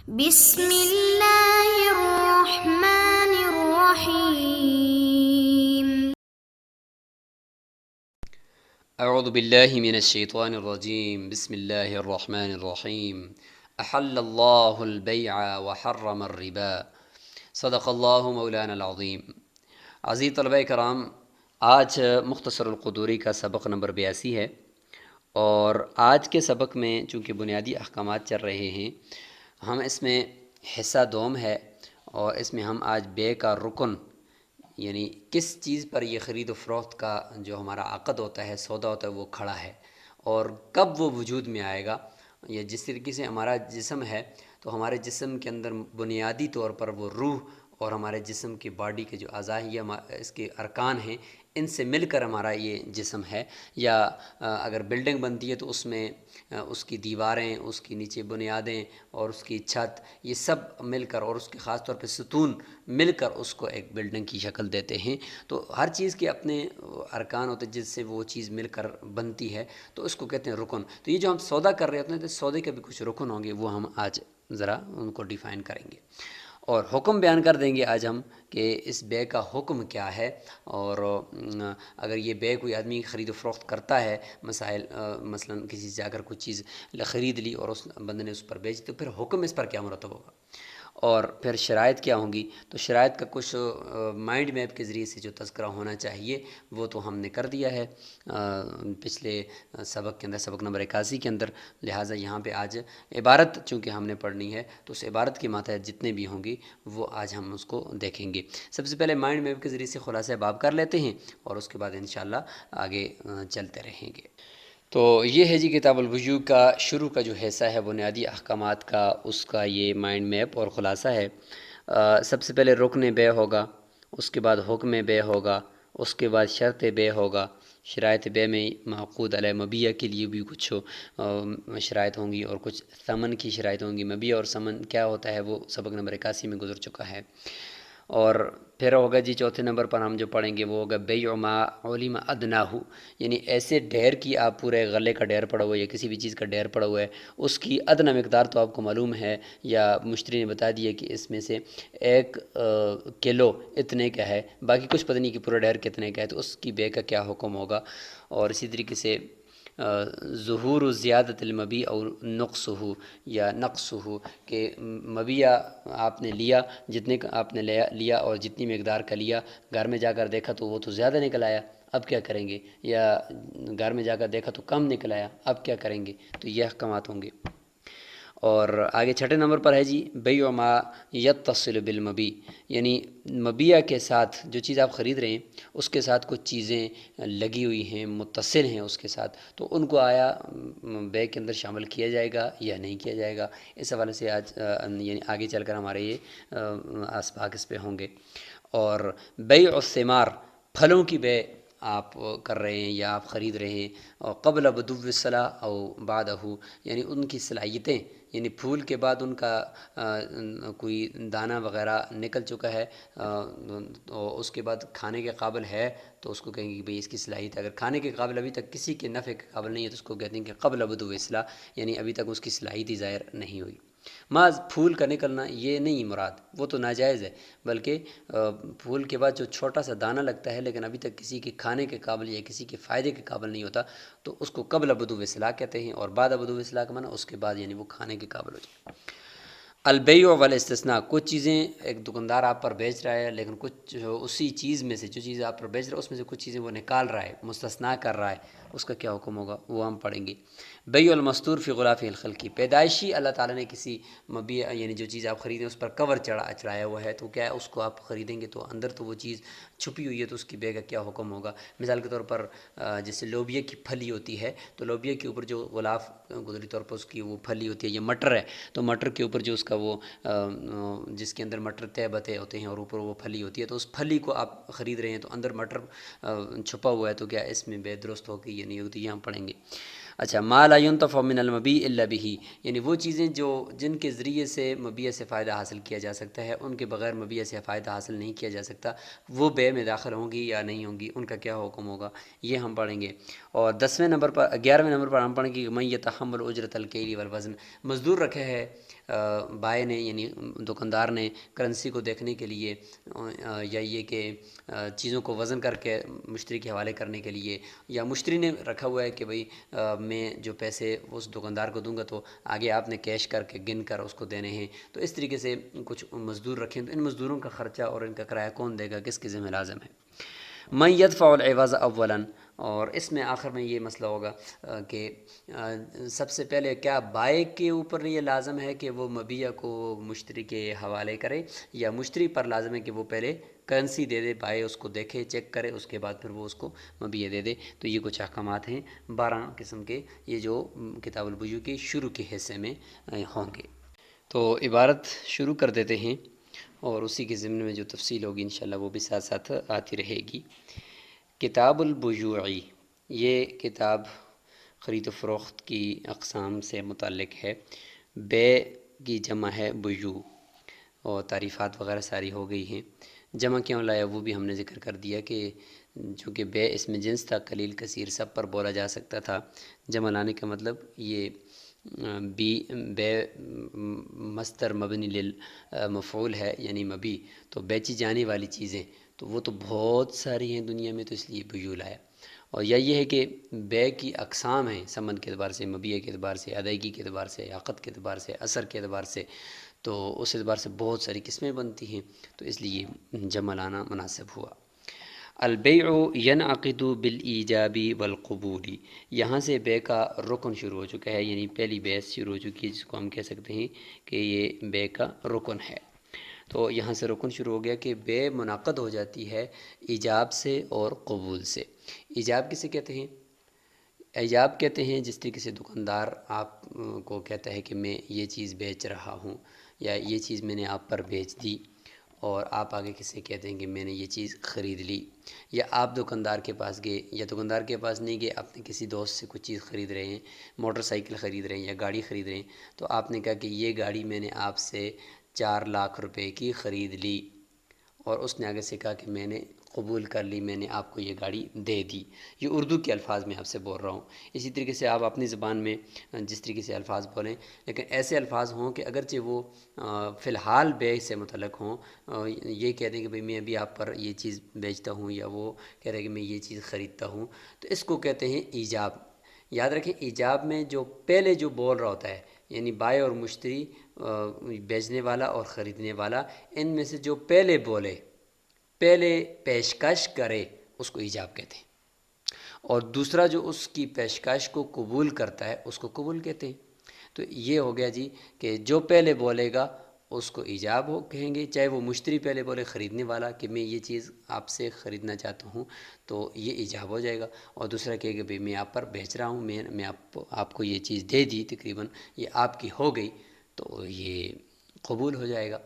بسم اللہ الرحمن الرحیم۔ اعوذ باللہ من الشیطان الرجیم، بسم اللہ الرحمن الرحیم۔ احل اللہ البیع وحرم الربا، صدق اللہ مولانا العظیم۔ عزیز طلبہ کرام، آج مختصر القدوری کا سبق نمبر 82 ہے، اور آج کے سبق میں چونکہ بنیادی احکامات چل رہے ہیں، ہم اس میں حصہ دوم ہے، اور اس میں ہم آج بے کا رکن، یعنی کس چیز پر یہ خرید و فروخت کا جو ہمارا عقد ہوتا ہے، سودا ہوتا ہے، وہ کھڑا ہے اور کب وہ وجود میں آئے گا۔ یا جس طریقے سے ہمارا جسم ہے، تو ہمارے جسم کے اندر بنیادی طور پر وہ روح اور ہمارے جسم کی باڈی کے جو اعضاء ہیں، یہ اس کے ارکان ہیں، ان سے مل کر ہمارا یہ جسم ہے۔ یا اگر بلڈنگ بنتی ہے تو اس میں اس کی دیواریں، اس کی نیچے بنیادیں اور اس کی چھت، یہ سب مل کر، اور اس کے خاص طور پہ ستون مل کر اس کو ایک بلڈنگ کی شکل دیتے ہیں۔ تو ہر چیز کے اپنے ارکان ہوتے ہیں جس سے وہ چیز مل کر بنتی ہے، تو اس کو کہتے ہیں رکن۔ تو یہ جو ہم سودا کر رہے ہوتے ہیں، تو سودے کے بھی کچھ رکن ہوں گے، وہ ہم آج ذرا ان کو ڈیفائن کریں گے، اور حکم بیان کر دیں گے آج ہم کہ اس بے کا حکم کیا ہے۔ اور اگر یہ بے کوئی آدمی خرید و فروخت کرتا ہے، مثلا کسی سے اگر کوئی چیز خرید لی اور اس بندے نے اس پر بیچ دی، تو پھر حکم اس پر کیا مرتب ہوگا، اور پھر شرائط کیا ہوں گی۔ تو شرائط کا کچھ مائنڈ میپ کے ذریعے سے جو تذکرہ ہونا چاہیے وہ تو ہم نے کر دیا ہے پچھلے سبق کے اندر، سبق نمبر 81 کے اندر۔ لہٰذا یہاں پہ آج عبارت چونکہ ہم نے پڑھنی ہے، تو اس عبارت کے ماتحت جتنے بھی ہوں گی وہ آج ہم اس کو دیکھیں گے۔ سب سے پہلے مائنڈ میپ کے ذریعے سے خلاصہ باب کر لیتے ہیں، اور اس کے بعد انشاءاللہ آگے چلتے رہیں گے۔ تو یہ ہے جی کتاب البیوع کا شروع کا جو حصہ ہے بنیادی احکامات کا، اس کا یہ مائنڈ میپ اور خلاصہ ہے۔ سب سے پہلے رکن بے ہوگا، اس کے بعد حکم بے ہوگا، اس کے بعد شرط بے ہوگا۔ شرائط بے میں معقود علیہ مبیع کے لیے بھی کچھ شرائط ہوں گی، اور کچھ ثمن کی شرائط ہوں گی۔ مبیع اور ثمن کیا ہوتا ہے وہ سبق نمبر 81 میں گزر چکا ہے۔ اور پھر ہوگا جی چوتھے نمبر پر ہم جو پڑھیں گے وہ ہوگا بیع ما علم ادناہ، یعنی ایسے ڈھیر کی، آپ پورے غلے کا ڈھیر پڑا ہوا ہے یا کسی بھی چیز کا ڈھیر پڑا ہوا ہے، اس کی ادنا مقدار تو آپ کو معلوم ہے، یا مشتری نے بتا دیا کہ اس میں سے 1 کلو اتنے کا ہے، باقی کچھ پتہ نہیں کہ پورا ڈھیر کتنے کا ہے، تو اس کی بے کا کیا حکم ہوگا۔ اور اسی طریقے سے ظہور زیادت المبیع اور نقصہ یا نقصہ، کہ مبیع آپ نے لیا، جتنے کا آپ نے لیا اور جتنی مقدار کا لیا، گھر میں جا کر دیکھا تو وہ تو زیادہ نکل آیا، اب کیا کریں گے؟ یا گھر میں جا کر دیکھا تو کم نکل آیا، اب کیا کریں گے؟ تو یہ احکامات ہوں گے۔ اور آگے چھٹے نمبر پر ہے جی بیع ما یتصل بالمبیع، یعنی مبیع کے ساتھ جو چیز آپ خرید رہے ہیں اس کے ساتھ کچھ چیزیں لگی ہوئی ہیں، متصل ہیں اس کے ساتھ، تو ان کو آیا بے کے اندر شامل کیا جائے گا یا نہیں کیا جائے گا؟ اس حوالے سے آج یعنی آگے چل کر ہمارے یہ اسباق اس پہ ہوں گے۔ اور بیع الثمار، پھلوں کی بے آپ کر رہے ہیں یا آپ خرید رہے ہیں، اور قبل بدو الصلاح او بعدہ، یعنی ان کی صلاحیتیں، یعنی پھول کے بعد ان کا کوئی دانہ وغیرہ نکل چکا ہے، تو اس کے بعد کھانے کے قابل ہے، تو اس کو کہیں گے کہ بھئی اس کی صلاحیت ہے۔ اگر کھانے کے قابل ابھی تک کسی کے نفع کے قابل نہیں ہے، تو اس کو کہتے ہیں کہ قبل بدو اصلاح، یعنی ابھی تک اس کی صلاحیت ہی ظاہر نہیں ہوئی۔ محض پھول کا نکلنا یہ نہیں مراد، وہ تو ناجائز ہے، بلکہ پھول کے بعد جو چھوٹا سا دانہ لگتا ہے لیکن ابھی تک کسی کے کھانے کے قابل یا کسی کے فائدے کے قابل نہیں ہوتا، تو اس کو قبل بدو اصلاح کہتے ہیں۔ اور بعد بدو اصلاح کا معنی اس کے بعد یعنی وہ کھانے کے قابل ہو جائے۔ البیع والاستثناء، کچھ چیزیں ایک دکاندار آپ پر بیچ رہا ہے، لیکن کچھ اسی چیز میں سے، جو چیز آپ پر بیچ رہا ہے اس میں سے کچھ چیزیں وہ نکال رہا ہے، مستثنیٰ کر رہا ہے، اس کا کیا حکم ہوگا وہ ہم پڑھیں گے۔ بیع المستور فی غلاف الخلقی، پیدائشی اللہ تعالیٰ نے کسی مبیع، یعنی جو چیز آپ خریدیں اس پر کور چڑھایا ہوا ہے، تو کیا ہے اس کو آپ خریدیں گے تو اندر تو وہ چیز چھپی ہوئی ہے، تو اس کی بے کا کیا حکم ہوگا؟ مثال کے طور پر جیسے لوبیا کی پھلی ہوتی ہے، تو لوبیا کے اوپر جو غلاف قدرتی طور پر اس کی وہ پھلی ہوتی ہے، یہ مٹر ہے، تو مٹر کے اوپر جو اس کا وہ جس کے اندر مٹر تہ بتے ہوتے ہیں اور اوپر وہ پھلی ہوتی ہے، تو اس پھلی کو آپ خرید رہے ہیں، تو اندر مٹر چھپا ہوا ہے، تو کیا اس میں بے درست ہوگی یا نہیں ہوگی؟ یہ ہم پڑھیں گے۔ اچھا، ما لا ينتفع من المبیع الا به، یعنی وہ چیزیں جو جن کے ذریعے سے مبیع سے فائدہ حاصل کیا جا سکتا ہے، ان کے بغیر مبیع سے فائدہ حاصل نہیں کیا جا سکتا، وہ بے میں داخل ہوں گی یا نہیں ہوں گی، ان کا کیا حکم ہوگا، یہ ہم پڑھیں گے۔ اور 11ویں نمبر پر ہم پڑھیں گے کہ من یتحمل اجرت الکیل والوزن، مزدور رکھے ہے بائے نے یعنی دکاندار نے کرنسی کو دیکھنے کے لیے، یا یہ کہ چیزوں کو وزن کر کے مشتری کے حوالے کرنے کے لیے، یا مشتری نے رکھا ہوا ہے کہ بھئی میں جو پیسے اس دکاندار کو دوں گا تو آگے آپ نے کیش کر کے گن کر اس کو دینے ہیں، تو اس طریقے سے کچھ مزدور رکھیں، تو ان مزدوروں کا خرچہ اور ان کا کرایہ کون دے گا، کس کے ذمہ لازم ہے۔ من یدفع العوض اولا، اور اس میں آخر میں یہ مسئلہ ہوگا کہ سب سے پہلے کیا بائع کے اوپر یہ لازم ہے کہ وہ مبیع کو مشتری کے حوالے کرے، یا مشتری پر لازم ہے کہ وہ پہلے کرنسی دے دے، بائع اس کو دیکھے، چیک کرے، اس کے بعد پھر وہ اس کو مبیع دے دے۔ تو یہ کچھ احکامات ہیں 12 قسم کے، یہ جو کتاب البیوع کے شروع کے حصے میں ہوں گے۔ تو عبارت شروع کر دیتے ہیں، اور اسی کے ضمن میں جو تفصیل ہوگی انشاءاللہ وہ بھی ساتھ ساتھ آتی رہے گی۔ کتاب البیوع، یہ کتاب خرید و فروخت کی اقسام سے متعلق ہے۔ بے کی جمع ہے بیوع، اور تعریفات وغیرہ ساری ہو گئی ہیں۔ جمع کیوں لایا وہ بھی ہم نے ذکر کر دیا کہ چونکہ بے اس میں جنس تھا، قلیل کثیر سب پر بولا جا سکتا تھا۔ جمع لانے کا مطلب یہ بے مصدر مبنی للمفعول ہے، یعنی مبی، تو بیچی جانے والی چیزیں تو وہ تو بہت ساری ہیں دنیا میں، تو اس لیے بیوع لایا۔ اور یا یہ ہے کہ بے کی اقسام ہیں، ثمن کے اعتبار سے، مبیع کے اعتبار سے، ادائیگی کے اعتبار سے، عقد کے اعتبار سے، اثر کے اعتبار سے، تو اس اعتبار سے بہت ساری قسمیں بنتی ہیں، تو اس لیے جمع لانا مناسب ہوا۔ البیع ینعقد بالایجاب والقبول، یہاں سے بے کا رکن شروع ہو چکا ہے، یعنی پہلی بحث شروع ہو چکی ہے، جس کو ہم کہہ سکتے ہیں کہ یہ بے کا رکن ہے۔ تو یہاں سے رکن شروع ہو گیا کہ بے منعقد ہو جاتی ہے ایجاب سے اور قبول سے۔ ایجاب کسے کہتے ہیں؟ ایجاب کہتے ہیں جس طریقے سے دکاندار آپ کو کہتا ہے کہ میں یہ چیز بیچ رہا ہوں، یا یہ چیز میں نے آپ پر بیچ دی، اور آپ آگے کسی کہتے ہیں کہ میں نے یہ چیز خرید لی، یا آپ دکاندار کے پاس گئے، یا دکاندار کے پاس نہیں گئے، اپنے کسی دوست سے کچھ چیز خرید رہے ہیں، موٹر سائیکل خرید رہے ہیں یا گاڑی خرید رہے ہیں، تو آپ نے کہا کہ یہ گاڑی میں نے آپ سے 4 لاکھ روپے کی خرید لی، اور اس نے آگے سے کہا کہ میں نے قبول کر لی، میں نے آپ کو یہ گاڑی دے دی۔ یہ اردو کے الفاظ میں آپ سے بول رہا ہوں، اسی طریقے سے آپ اپنی زبان میں جس طریقے سے الفاظ بولیں، لیکن ایسے الفاظ ہوں کہ اگرچہ وہ فی الحال بے سے متعلق ہوں، یہ کہہ دیں کہ بھئی میں ابھی آپ پر یہ چیز بیچتا ہوں، یا وہ کہہ رہے کہ میں یہ چیز خریدتا ہوں، تو اس کو کہتے ہیں ایجاب۔ یاد رکھیں ایجاب میں جو پہلے جو بول رہا ہوتا ہے، یعنی بائع اور مشتری، بیچنے والا اور خریدنے والا، ان میں سے جو پہلے بولے، پہلے پیشکش کرے، اس کو ایجاب کہتے ہیں، اور دوسرا جو اس کی پیشکش کو قبول کرتا ہے اس کو قبول کہتے ہیں۔ تو یہ ہو گیا جی کہ جو پہلے بولے گا اس کو ایجاب کہیں گے، چاہے وہ مشتری پہلے بولے، خریدنے والا کہ میں یہ چیز آپ سے خریدنا چاہتا ہوں، تو یہ ایجاب ہو جائے گا، اور دوسرا کہے کہ بھئی میں آپ پر بیچ رہا ہوں، میں آپ کو یہ چیز دے دی، تقریباً یہ آپ کی ہو گئی، تو یہ قبول ہو جائے گا۔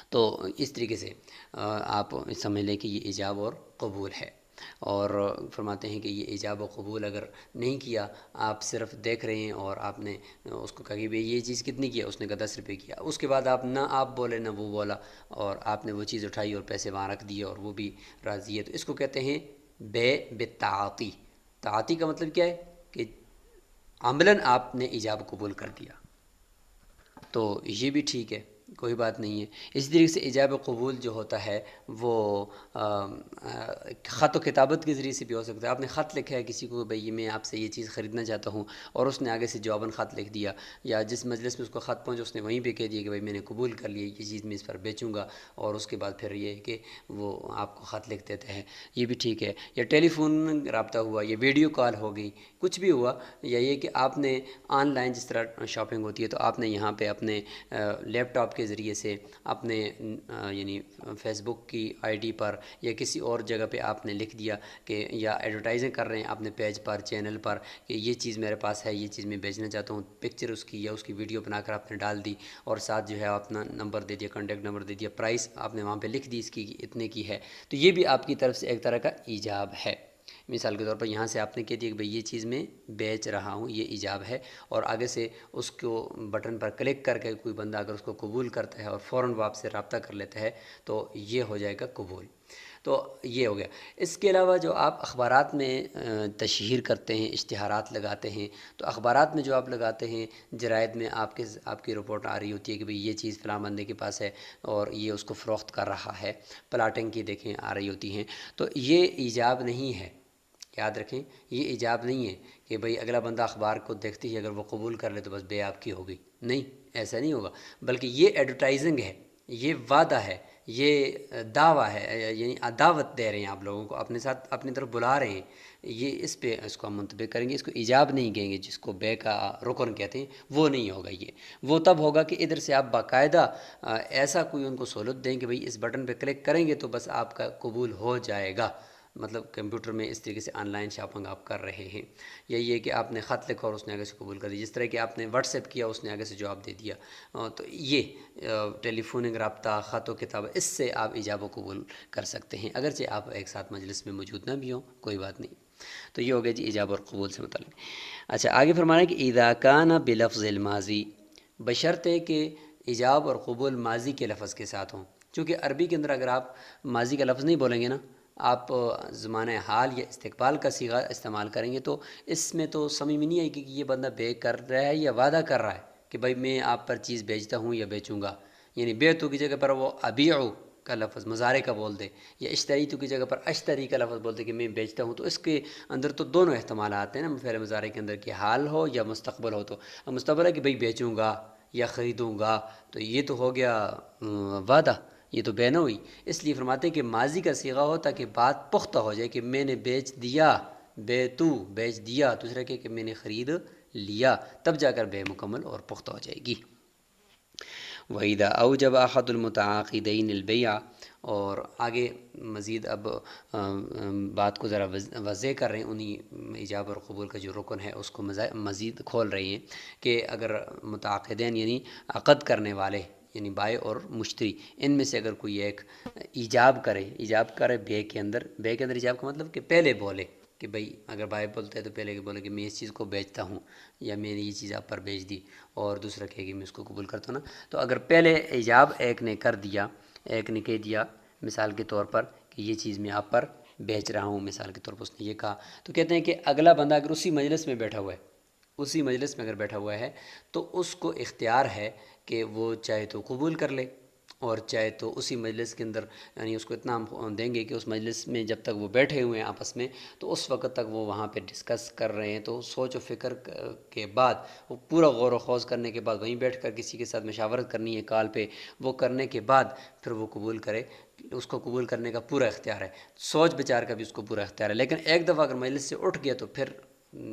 تو اس طریقے سے آپ سمجھ لیں کہ یہ ایجاب اور قبول ہے۔ اور فرماتے ہیں کہ یہ ایجاب و قبول اگر نہیں کیا، آپ صرف دیکھ رہے ہیں اور آپ نے اس کو کہا کہ بھئی یہ چیز کتنی کیا، اس نے کہا 10 روپے کیا، اس کے بعد آپ بولے نہ وہ بولا، اور آپ نے وہ چیز اٹھائی اور پیسے وہاں رکھ دیے اور وہ بھی راضی ہے، تو اس کو کہتے ہیں بے بالتعاطی۔ تعاطی کا مطلب کیا ہے کہ عملاً آپ نے ایجاب قبول کر دیا، تو یہ بھی ٹھیک ہے، کوئی بات نہیں ہے۔ اسی طریقے سے ایجاب قبول جو ہوتا ہے وہ خط و کتابت کے ذریعے سے بھی ہو سکتا ہے۔ آپ نے خط لکھا ہے کسی کو، بھئی میں آپ سے یہ چیز خریدنا چاہتا ہوں، اور اس نے آگے سے جواباً خط لکھ دیا، یا جس مجلس میں اس کو خط پہنچا اس نے وہیں پہ کہہ دیا کہ بھئی میں نے قبول کر لی یہ چیز، میں اس پر بیچوں گا، اور اس کے بعد پھر یہ ہے کہ وہ آپ کو خط لکھ دیتا ہے، یہ بھی ٹھیک ہے۔ یا ٹیلی فون رابطہ ہوا، یا ویڈیو کال ہو گئی، کچھ بھی ہوا، یا یہ کہ آپ نے آن لائن جس طرح شاپنگ ہوتی ہے، تو آپ نے یہاں پہ اپنے لیپ ٹاپ کے ذریعے سے اپنے یعنی فیس بک کی آئی ڈی پر یا کسی اور جگہ پہ آپ نے لکھ دیا کہ، یا ایڈورٹائزنگ کر رہے ہیں اپنے پیج پر، چینل پر، کہ یہ چیز میرے پاس ہے، یہ چیز میں بیچنا چاہتا ہوں، پکچر اس کی یا اس کی ویڈیو بنا کر آپ نے ڈال دی، اور ساتھ جو ہے اپنا نمبر دے دیا، کانٹیکٹ نمبر دے دیا، پرائس آپ نے وہاں پہ لکھ دی اس کی اتنے کی ہے، تو یہ بھی آپ کی طرف سے ایک طرح کا ایجاب ہے۔ مثال کے طور پر یہاں سے آپ نے کہہ دیا کہ بھئی یہ چیز میں بیچ رہا ہوں، یہ ایجاب ہے، اور آگے سے اس کو بٹن پر کلک کر کے کوئی بندہ اگر اس کو قبول کرتا ہے اور فوراً وہ آپ سے رابطہ کر لیتا ہے تو یہ ہو جائے گا قبول۔ تو یہ ہو گیا۔ اس کے علاوہ جو آپ اخبارات میں تشہیر کرتے ہیں، اشتہارات لگاتے ہیں، تو اخبارات میں جو آپ لگاتے ہیں، جرائد میں آپ کی رپورٹ آ رہی ہوتی ہے کہ بھئی یہ چیز فلاں بندے کے پاس ہے اور یہ اس کو فروخت کر رہا ہے، پلاٹنگ کی دیکھیں آ رہی ہوتی ہیں، تو یہ ایجاب نہیں ہے۔ یاد رکھیں یہ ایجاب نہیں ہے کہ بھئی اگلا بندہ اخبار کو دیکھتی ہے اگر وہ قبول کر لے تو بس بے آپ کی ہوگی، نہیں، ایسا نہیں ہوگا، بلکہ یہ ایڈورٹائزنگ ہے، یہ وعدہ ہے، یہ دعویٰ ہے، یعنی دعوت دے رہے ہیں آپ لوگوں کو، اپنے ساتھ اپنی طرف بلا رہے ہیں، یہ اس پہ اس کو ہم منطبق کریں گے، اس کو ایجاب نہیں کہیں گے، جس کو بے کا رکن کہتے ہیں وہ نہیں ہوگا۔ یہ وہ تب ہوگا کہ ادھر سے آپ باقاعدہ ایسا کوئی ان کو سہولت دیں کہ بھئی اس بٹن پہ کلک کریں گے تو بس آپ کا قبول ہو جائے گا، مطلب کمپیوٹر میں اس طریقے سے آن لائن شاپنگ آپ کر رہے ہیں۔ یا یہ کہ آپ نے خط لکھا اور اس نے آگے سے قبول کر دیا، جس طرح کہ آپ نے واٹس ایپ کیا اس نے آگے سے جواب دے دیا، تو یہ ٹیلی فوننگ رابطہ، خط و کتاب، اس سے آپ ایجاب و قبول کر سکتے ہیں، اگرچہ آپ ایک ساتھ مجلس میں موجود نہ بھی ہوں، کوئی بات نہیں۔ تو یہ ہو گیا جی ایجاب اور قبول سے متعلق۔ اچھا آگے فرمانا ہے کہ اذا کان بلفظ الماضی، بشرطے کہ ایجاب اور قبول ماضی کے لفظ کے ساتھ ہوں، چونکہ عربی کے اندر اگر آپ ماضی کا لفظ نہیں بولیں گے نا، آپ زمانہ حال یا استقبال کا صیغہ استعمال کریں گے تو اس میں تو سمجھ میں نہیں آئے گی کہ یہ بندہ بے کر رہا ہے یا وعدہ کر رہا ہے کہ بھائی میں آپ پر چیز بیچتا ہوں یا بیچوں گا، یعنی بیعتو کی جگہ پر وہ ابیعو کا لفظ مضارع کا بول دے، یا اشتریتو کی جگہ پر اشتری کا لفظ بول دے کہ میں بیچتا ہوں، تو اس کے اندر تو دونوں احتمالات ہیں نا، فعل مضارع کے اندر کہ حال ہو یا مستقبل ہو، تو مستقبل ہے کہ بھئی بیچوں گا یا خریدوں گا، تو یہ تو ہو گیا وعدہ، یہ تو بے نہ ہوئی، اس لیے فرماتے ہیں کہ ماضی کا صیغہ ہو تاکہ بات پختہ ہو جائے کہ میں نے بیچ دیا، بیتو بیچ دیا، دوسرا کہ میں نے خرید لیا، تب جا کر بے مکمل اور پختہ ہو جائے گی۔ وَإِذَا أَوْجَبَ أَحَدُ الْمُتَعَاقِدَيْنِ الْبَيْعَ، اور آگے مزید اب بات کو ذرا واضح کر رہے ہیں، انہی ایجاب اور قبول کا جو رکن ہے اس کو مزید کھول رہے ہیں کہ اگر متعاقدین یعنی عقد کرنے والے یعنی بائع اور مشتری، ان میں سے اگر کوئی ایک ایجاب کرے بے کے اندر ایجاب کا مطلب کہ پہلے بولے کہ بھئی اگر بائع بولتا ہے تو پہلے کہ بولے کہ میں اس چیز کو بیچتا ہوں یا میں نے یہ چیز آپ پر بیچ دی، اور دوسرا کہے کہ میں اس کو قبول کرتا ہوں نا، تو اگر پہلے ایجاب ایک نے کر دیا، ایک نے کہہ دیا مثال کے طور پر کہ یہ چیز میں آپ پر بیچ رہا ہوں، مثال کے طور پر اس نے یہ کہا، تو کہتے ہیں کہ اگلا بندہ اگر اسی مجلس میں بیٹھا ہوا ہے تو اس کو اختیار ہے کہ وہ چاہے تو قبول کر لے اور چاہے تو اسی مجلس کے اندر، یعنی اس کو اتنا ہم دیں گے کہ اس مجلس میں جب تک وہ بیٹھے ہوئے ہیں آپس میں تو اس وقت تک وہ وہاں پہ ڈسکس کر رہے ہیں، تو سوچ و فکر کے بعد، وہ پورا غور و خوض کرنے کے بعد وہیں بیٹھ کر کسی کے ساتھ مشاورت کرنی ہے کال پہ، وہ کرنے کے بعد پھر وہ قبول کرے، اس کو قبول کرنے کا پورا اختیار ہے، سوچ بچار کا بھی اس کو پورا اختیار ہے، لیکن ایک دفعہ اگر مجلس سے اٹھ گیا تو پھر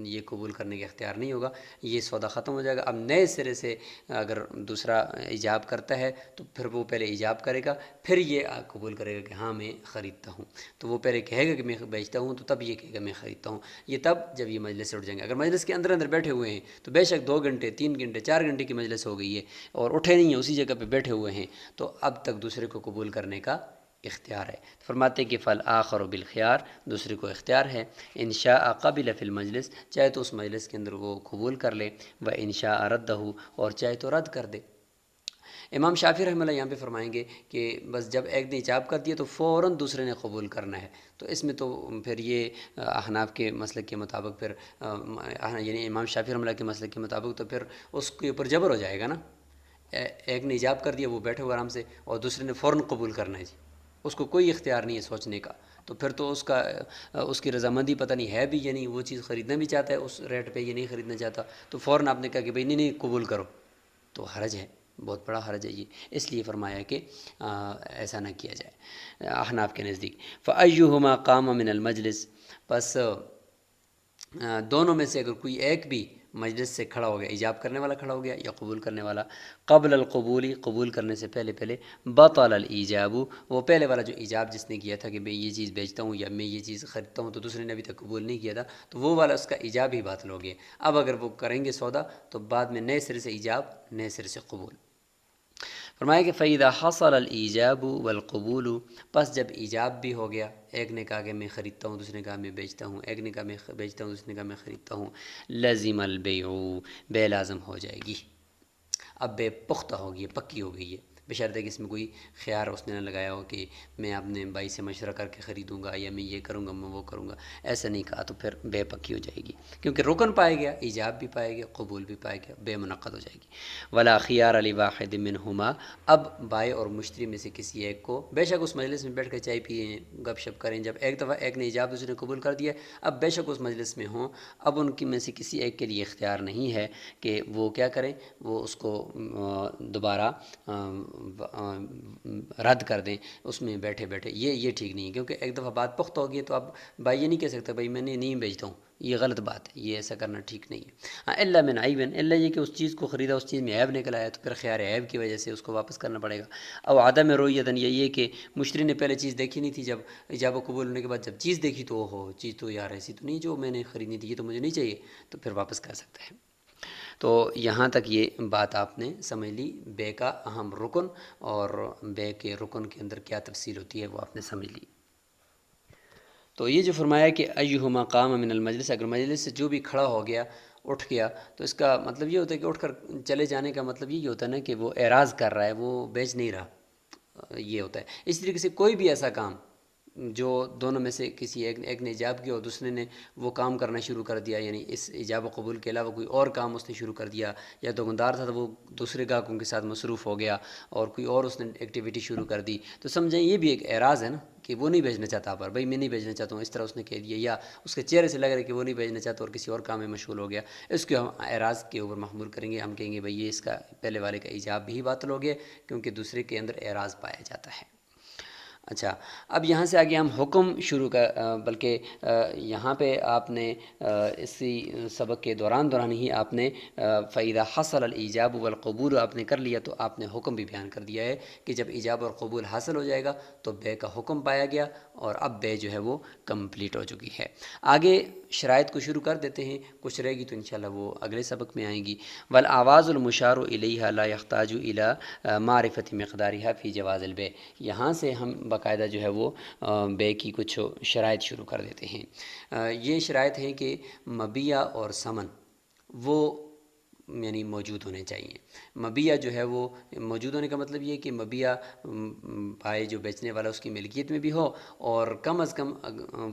یہ قبول کرنے کا اختیار نہیں ہوگا، یہ سودا ختم ہو جائے گا۔ اب نئے سرے سے اگر دوسرا ایجاب کرتا ہے تو پھر وہ پہلے ایجاب کرے گا، پھر یہ قبول کرے گا کہ ہاں میں خریدتا ہوں، تو وہ پہلے کہے گا کہ میں بیچتا ہوں، تو تب یہ کہے گا میں خریدتا ہوں، یہ تب جب یہ مجلس سے اٹھ جائیں گے۔ اگر مجلس کے اندر بیٹھے ہوئے ہیں تو بے شک 2 گھنٹے 3 گھنٹے 4 گھنٹے کی مجلس ہو گئی ہے اور اٹھے نہیں ہیں، اسی جگہ پہ بیٹھے ہوئے ہیں، تو اب تک دوسرے کو قبول کرنے کا اختیار ہے۔ فرماتے کہ فالآخر بالخیار، دوسرے کو اختیار ہے، ان شاء قبل فی المجلس، چاہے تو اس مجلس کے اندر وہ قبول کر لے، و ان شاء ردہ، اور چاہے تو رد کر دے۔ امام شافعی رحمہ اللہ یہاں پہ فرمائیں گے کہ بس جب ایک نے ایجاب کر دیا تو فوراً دوسرے نے قبول کرنا ہے، تو اس میں تو پھر یہ احناف کے مسلک کے مطابق پھر یعنی امام شافعی رحمہ اللہ کے مسلک کے مطابق تو پھر اس کے اوپر جبر ہو جائے گا نا، ایک نے ایجاب کر دیا، وہ بیٹھے ہوئے آرام سے، اور دوسرے نے فوراً قبول کرنا ہے جی، اس کو کوئی اختیار نہیں ہے سوچنے کا، تو پھر تو اس کی رضامندی پتہ نہیں ہے بھی یا نہیں، وہ چیز خریدنا بھی چاہتا ہے اس ریٹ پہ، یہ نہیں خریدنا چاہتا، تو فوراً آپ نے کہا کہ بھئی نہیں قبول کرو، تو حرج ہے، بہت بڑا حرج ہے یہ، اس لیے فرمایا کہ ایسا نہ کیا جائے احناف کے نزدیک۔ فَأَيُّهُمَا قَامَ مِنَ الْمَجْلِسِ، پس دونوں میں سے اگر کوئی ایک بھی مجلس سے کھڑا ہو گیا، ایجاب کرنے والا کھڑا ہو گیا یا قبول کرنے والا، قبل القبولی، قبول کرنے سے پہلے بطل الایجاب، وہ پہلے والا جو ایجاب جس نے کیا تھا کہ میں یہ چیز بیچتا ہوں یا میں یہ چیز خریدتا ہوں، تو دوسرے نے ابھی تک قبول نہیں کیا تھا، تو وہ والا اس کا ایجاب ہی باطل ہو گیا۔ اب اگر وہ کریں گے سودا تو بعد میں نئے سرے سے ایجاب، نئے سرے سے قبول۔ فرمایا کہ فَإِذَا حَصَلَ الْإِيجَابُ وَالْقُبُولُ، پس جب ایجاب بھی ہو گیا، ایک نے کہا کہ میں خریدتا ہوں، دوسرے نے کہا میں بیچتا ہوں، ایک نے کہا میں بیچتا ہوں، دوسرے نے کہا میں خریدتا ہوں، لَزِمَ الْبَيْعُ، بے لازم ہو جائے گی، اب بے پختہ ہوگی، پکی ہو گئی ہے، بشرطے کہ اس میں کوئی خیار اس نے نہ لگایا ہو کہ میں اپنے بھائی سے مشورہ کر کے خریدوں گا، یا میں یہ کروں گا، میں وہ کروں گا، ایسا نہیں کہا، تو پھر بے پکی ہو جائے گی، کیونکہ رکن پائے گیا، ایجاب بھی پائے گیا، قبول بھی پائے گیا، بے منعقد ہو جائے گی۔ ولا خیار لواحد منہما، اب بائع اور مشتری میں سے کسی ایک کو، بے شک اس مجلس میں بیٹھ کر چائے پئیں، گپ شپ کریں، جب ایک دفعہ ایک نے ایجاب دوسرے نے قبول کر دیا، اب بے شک اس مجلس میں ہوں، اب ان کی میں سے کسی ایک کے لیے اختیار نہیں ہے کہ وہ کیا کریں، وہ اس کو دوبارہ رد کر دیں اس میں بیٹھے بیٹھے، یہ ٹھیک نہیں ہے، کیونکہ ایک دفعہ بات پختہ ہوگی تو اب بھائی یہ نہیں کہہ سکتا بھائی میں نہیں بیچتا ہوں، یہ غلط بات ہے، یہ ایسا کرنا ٹھیک نہیں ہے۔ ہاں الا من عیب، الا یہ کہ اس چیز کو خریدا، اس چیز میں عیب نکل آیا، تو پھر خیار عیب کی وجہ سے اس کو واپس کرنا پڑے گا۔ او عدم رؤیت، یہ کہ مشتری نے پہلے چیز دیکھی نہیں تھی، جب ایجاب و قبول ہونے کے بعد جب چیز دیکھی تو اوہو چیز تو یار ایسی تو نہیں جو میں نے خریدنی تھی، یہ تو مجھے نہیں چاہیے، تو پھر واپس کر سکتا ہے۔ تو یہاں تک یہ بات آپ نے سمجھ لی، بے کا اہم رکن اور بے کے رکن کے اندر کیا تفصیل ہوتی ہے وہ آپ نے سمجھ لی۔ تو یہ جو فرمایا کہ ایہما قام من المجلس، اگر مجلس سے جو بھی کھڑا ہو گیا، اٹھ گیا، تو اس کا مطلب یہ ہوتا ہے کہ اٹھ کر چلے جانے کا مطلب یہ ہوتا ہے نا کہ وہ اعراض کر رہا ہے، وہ بیچ نہیں رہا، یہ ہوتا ہے۔ اس طریقے سے کوئی بھی ایسا کام جو دونوں میں سے کسی ایک نے ایجاب کیا اور دوسرے نے وہ کام کرنا شروع کر دیا، یعنی اس ایجاب و قبول کے علاوہ کوئی اور کام اس نے شروع کر دیا، یا دکاندار تھا تو وہ دوسرے گاہکوں کے ساتھ مصروف ہو گیا اور کوئی اور اس نے ایکٹیویٹی شروع کر دی، تو سمجھیں یہ بھی ایک اعراض ہے نا کہ وہ نہیں بیچنا چاہتا، پر بھائی میں نہیں بیچنا چاہتا ہوں، اس طرح اس نے کہہ دیا، یا اس کے چہرے سے لگ رہا ہے کہ وہ نہیں بیچنا چاہتا اور کسی اور کام میں مشغول ہو گیا، اس کو ہم اعراض کے اوپر محمول کریں گے، ہم کہیں گے بھائی یہ اس کا پہلے والے کا ایجاب بھی باطل ہو گیا، کیونکہ دوسرے کے اندر اعراض پایا جاتا ہے۔ اچھا، اب یہاں سے آگے ہم حکم شروع بلکہ یہاں پہ آپ نے اسی سبق کے دوران ہی آپ نے فَإِذَا حَصَلَ الْإِيجَابُ وَالْقُبُولُ آپ نے کر لیا، تو آپ نے حکم بھی بیان کر دیا ہے کہ جب ایجاب اور قبول حاصل ہو جائے گا تو بے کا حکم پایا گیا، اور اب بے جو ہے وہ کمپلیٹ ہو چکی ہے۔ آگے شرائط کو شروع کر دیتے ہیں، کچھ رہے گی تو انشاءاللہ وہ اگلے سبق میں آئیں گی۔ وَالْآوَازُ الْمُشَارُ إِلَيْهَا لَا يَحْتَاجُ إِلَى مَعْرِفَةِ مِقْدَارِهَا فِي جَوَازِ الْبَيْعِ، یہاں سے ہم باقاعدہ جو ہے وہ بے کی کچھ شرائط شروع کر دیتے ہیں۔ یہ شرائط ہیں کہ مبیع اور ثمن وہ یعنی موجود ہونے چاہیے۔ مبیع جو ہے وہ موجود ہونے کا مطلب یہ کہ مبیع بھائی جو بیچنے والا اس کی ملکیت میں بھی ہو، اور کم از کم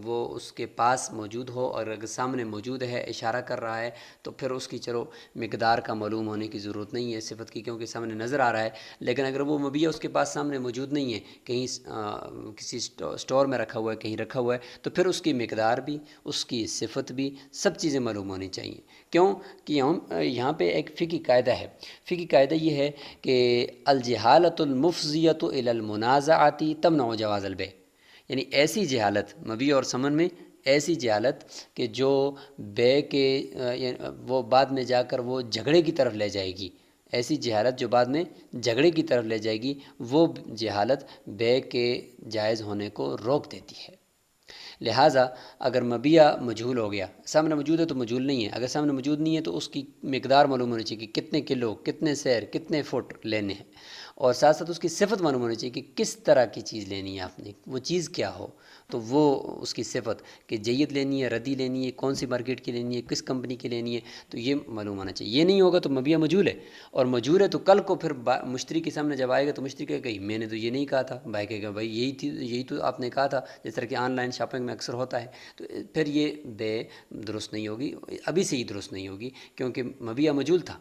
وہ اس کے پاس موجود ہو، اور اگر سامنے موجود ہے اشارہ کر رہا ہے تو پھر اس کی چلو مقدار کا معلوم ہونے کی ضرورت نہیں ہے صفت کی، کیونکہ سامنے نظر آ رہا ہے، لیکن اگر وہ مبیع اس کے پاس سامنے موجود نہیں ہے، کہیں کسی اسٹور میں رکھا ہوا ہے، کہیں رکھا ہوا ہے، تو پھر اس کی مقدار بھی، اس کی صفت بھی، سب چیزیں معلوم ہونی چاہیے۔ کیوں کہ ہم یہاں پہ ایک فقہی قاعدہ ہے، فقہی قاعدہ یہ ہے کہ الجہالۃ المفضیۃ الی المنازعۃ تمنع جواز البیع، یعنی ایسی جہالت مبیع اور ثمن میں، ایسی جہالت کہ جو بے کے وہ بعد میں جا کر وہ جھگڑے کی طرف لے جائے گی، ایسی جہالت جو بعد میں جھگڑے کی طرف لے جائے گی، وہ جہالت بے کے جائز ہونے کو روک دیتی ہے۔ لہٰذا اگر مبیع مجہول ہو گیا، سامنے موجود ہے تو مجہول نہیں ہے، اگر سامنے موجود نہیں ہے تو اس کی مقدار معلوم ہونی چاہیے کہ کتنے کلو، کتنے سیر، کتنے فٹ لینے ہیں، اور ساتھ ساتھ اس کی صفت معلوم ہونی چاہیے کہ کس طرح کی چیز لینی ہے آپ نے، وہ چیز کیا ہو، تو وہ اس کی صفت کہ جید لینی ہے، ردی لینی ہے، کون سی مارکیٹ کی لینی ہے، کس کمپنی کی لینی ہے، تو یہ معلوم ہونا چاہیے۔ یہ نہیں ہوگا تو مبیع مجہول ہے، اور مجہول ہے تو کل کو پھر مشتری کے سامنے جب آئے گا تو مشتری کہے گا میں نے تو یہ نہیں کہا تھا، بھائی کہے گا بھائی یہی تو آپ نے کہا تھا، جس طرح کہ آن لائن شاپنگ میں اکثر ہوتا ہے، تو پھر یہ بے درست نہیں ہوگی، ابھی سے ہی درست نہیں ہوگی، کیونکہ مبیع مجہول تھا،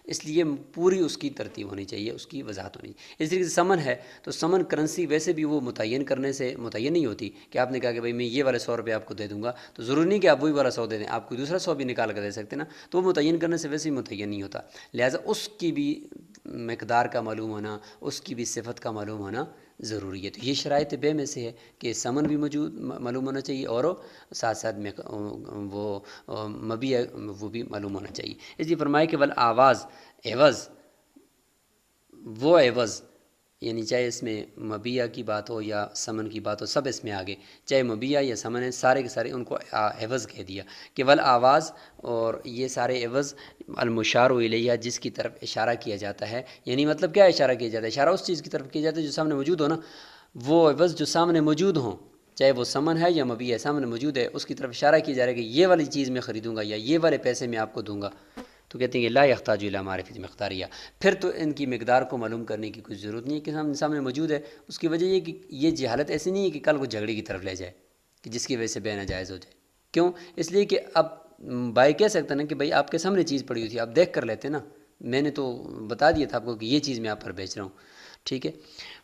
اس لیے پوری اس کی ترتیب ہونی چاہیے، اس کی وضاحت ہونی چاہیے۔ اس طریقے سے ثمن ہے تو ثمن کرنسی ویسے بھی وہ متعین کرنے سے متعین نہیں ہوتی کہ آپ نے کہا کہ بھائی میں یہ والے 100 روپے آپ کو دے دوں گا، تو ضروری نہیں کہ آپ وہی والا 100 دے دیں، آپ کوئی دوسرا 100 بھی نکال کر دے سکتے نا، تو وہ متعین کرنے سے ویسے ہی متعین نہیں ہوتا، لہٰذا اس کی بھی مقدار کا معلوم ہونا، اس کی بھی صفت کا معلوم ہونا ضروری ہے۔ تو یہ شرائط بے میں سے ہے کہ ثمن بھی معلوم ہونا چاہیے، اور ساتھ ساتھ وہ مبیع وہ بھی معلوم ہونا چاہیے۔ اس لیے فرمائے کہ والآواز، عوض، وہ عوض یعنی چاہے اس میں مبیہ کی بات ہو یا سمن کی بات ہو، سب اس میں آگے، چاہے مبیہ یا سمن ہے، سارے کے سارے ان کو عوض کہہ دیا کہ ول آواز، اور یہ سارے عوض المشار الیہ جس کی طرف اشارہ کیا جاتا ہے، یعنی مطلب کیا اشارہ کیا جاتا ہے؟ اشارہ اس چیز کی طرف کیا جاتا ہے جو سامنے موجود ہو نا، وہ عوض جو سامنے موجود ہوں، چاہے وہ سمن ہے یا مبیہ ہے، سامنے موجود ہے، اس کی طرف اشارہ کیا جا رہا ہے کہ یہ والی چیز میں خریدوں گا یا یہ والے پیسے میں آپ کو دوں گا، تو کہتے ہیں کہ لا یحتاج الی معرفۃ مقداریہ، پھر تو ان کی مقدار کو معلوم کرنے کی کچھ ضرورت نہیں ہے کہ سامنے موجود ہے۔ اس کی وجہ یہ کہ یہ جہالت ایسی نہیں ہے کہ کل کو جھگڑے کی طرف لے جائے کہ جس کی وجہ سے بے ناجائز ہو جائے۔ کیوں؟ اس لیے کہ اب بھائی کہہ سکتا نا کہ بھائی آپ کے سامنے چیز پڑی ہوئی تھی، آپ دیکھ کر لیتے نا، میں نے تو بتا دیا تھا آپ کو کہ یہ چیز میں آپ پر بیچ رہا ہوں، ٹھیک ہے۔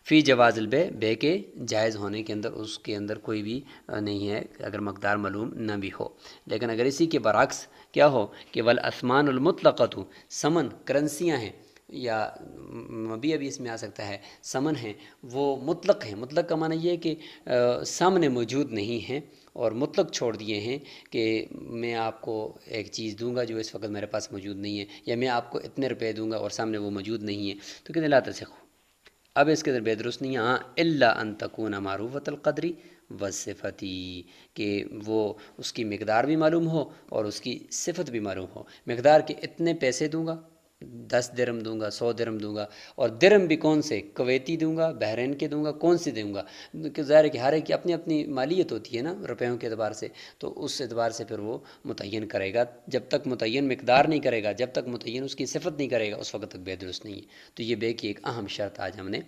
فی جواز البیع، بے کے جائز ہونے کے اندر اس کے اندر کوئی بھی نہیں ہے اگر مقدار معلوم نہ بھی ہو۔ لیکن اگر اسی کے برعکس کیا ہو کہ والاسمان المطلقۃ، سمن کرنسیاں ہیں یا ابھی اس میں آ سکتا ہے سمن ہیں، وہ مطلق ہیں، مطلق کا معنی یہ ہے کہ سامنے موجود نہیں ہیں اور مطلق چھوڑ دیے ہیں کہ میں آپ کو ایک چیز دوں گا جو اس وقت میرے پاس موجود نہیں ہے، یا میں آپ کو اتنے روپے دوں گا اور سامنے وہ موجود نہیں ہے، تو کہتے ہیں لا تصح۔ اب اس کے اندر بے درست نہیں ہے، ہاں الا ان تکون معروفۃ القدری والصفتی، کہ وہ اس کی مقدار بھی معلوم ہو اور اس کی صفت بھی معلوم ہو۔ مقدار کے اتنے پیسے دوں گا، 10 درہم دوں گا، 100 درہم دوں گا، اور درہم بھی کون سے؟ کویتی دوں گا، بحرین کے دوں گا، کون سے دوں گا؟ کہ ظاہر ہے کہ ہر ایک کی اپنی اپنی مالیت ہوتی ہے نا روپیوں کے اعتبار سے، تو اس اعتبار سے پھر وہ متعین کرے گا۔ جب تک متعین مقدار نہیں کرے گا، جب تک متعین اس کی صفت نہیں کرے گا، اس وقت تک بے درست نہیں ہے۔ تو یہ بے کی ایک اہم شرط آج ہم نے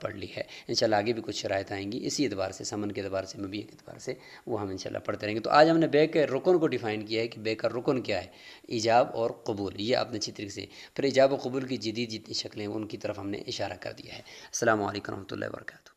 پڑھ لی ہے۔ انشاءاللہ آگے بھی کچھ شرائط آئیں گی اسی اعتبار سے، سمن کے اعتبار سے، مبیع کے اعتبار سے، وہ ہم انشاءاللہ پڑھتے رہیں گے۔ تو آج ہم نے بے کے رکن کو ڈیفائن کیا ہے کہ بے کا رکن کیا ہے، ایجاب اور قبول، یہ آپ نے اچھی طریقے سے، پھر ایجاب و قبول کی جدید جتنی شکلیں ہیں ان کی طرف ہم نے اشارہ کر دیا ہے۔ السلام علیکم ورحمۃ اللہ وبرکاتہ۔